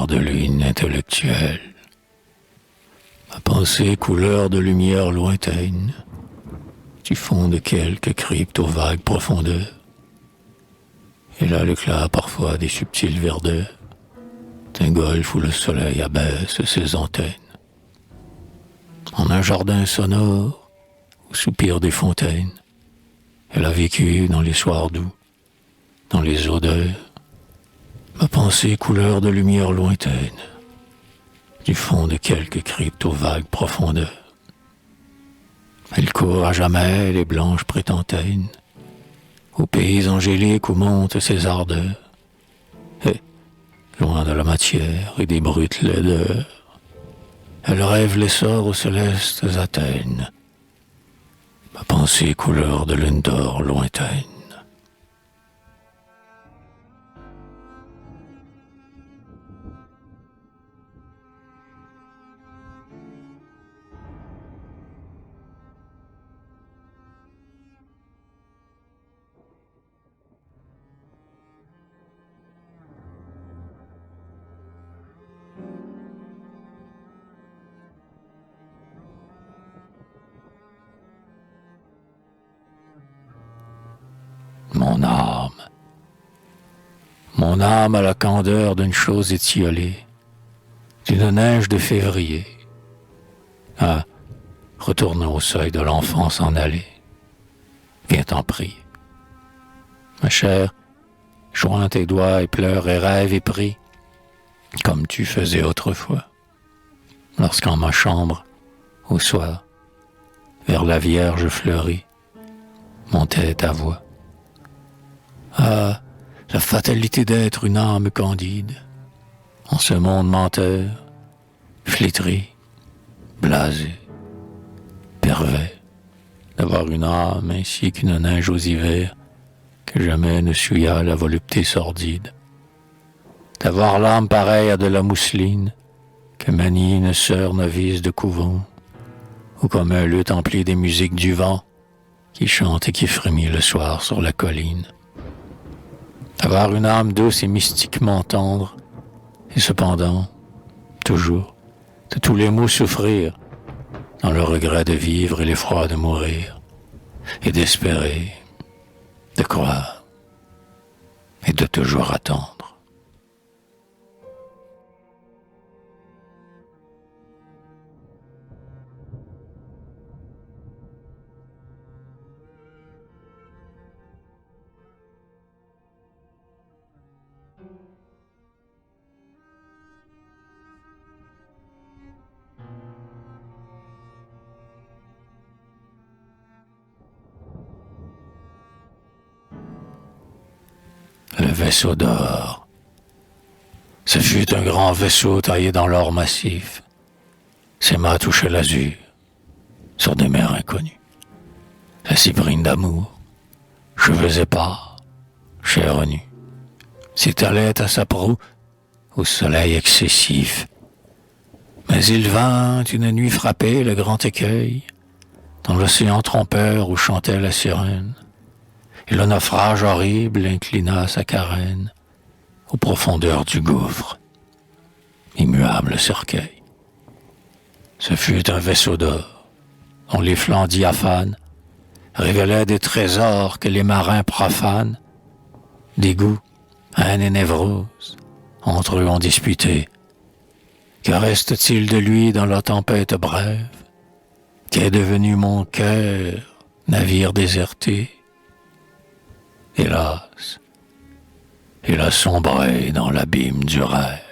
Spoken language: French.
clair de lune intellectuelle. Ma pensée couleur de lumière lointaine, du fond de quelque crypte aux vagues profondeurs. Et là l'éclat parfois des subtiles verdeurs, d'un golfe où le soleil abaisse ses antennes. En un jardin sonore, où soupirent des fontaines, elle a vécu dans les soirs doux, dans les odeurs. Ma pensée couleur de lumière lointaine, du fond de quelque crypte aux vagues profondeurs. Elle court à jamais les blanches prétentaines, aux pays angéliques où montent ses ardeurs. Et, loin de la matière et des brutes laideurs, elle rêve l'essor aux célestes Athènes. Ma pensée couleur de lune d'or lointaine. Mon âme. Mon âme a la candeur d'une chose étiolée, d'une neige de février. Ah, retournons au seuil de l'enfance en aller. Viens t'en prier. Ma chère, joins tes doigts et pleure et rêve et prie, comme tu faisais autrefois, lorsqu'en ma chambre, au soir, vers la Vierge fleurie, montait ta voix. Ah, la fatalité d'être une âme candide, en ce monde menteur, flétri, blasé, pervers, d'avoir une âme ainsi qu'une neige aux hivers, que jamais ne souilla la volupté sordide, d'avoir l'âme pareille à de la mousseline, que manie une sœur novice de couvent, ou comme un luth empli des musiques du vent, qui chante et qui frémit le soir sur la colline. Avoir une âme douce et mystiquement tendre, et cependant, toujours, de tous les maux souffrir, dans le regret de vivre et l'effroi de mourir, et d'espérer, de croire, et de toujours attendre. Le vaisseau d'or. Ce fut un grand vaisseau taillé dans l'or massif. Ses mâts touchaient l'azur, sur des mers inconnues. La cyprine d'amour, cheveux épars, chair nue, s'étalait à sa proue au soleil excessif. Mais il vint une nuit frapper le grand écueil, dans l'océan trompeur où chantait la sirène. Et le naufrage horrible inclina sa carène aux profondeurs du gouffre, immuable cercueil. Ce fut un vaisseau d'or, dont les flancs diaphanes révélaient des trésors que les marins profanes, dégoût, haine et névrose, entre eux ont disputé. Que reste-t-il de lui dans la tempête brève? Qu'est devenu mon cœur, navire déserté? Hélas, il a sombré dans l'abîme du rêve.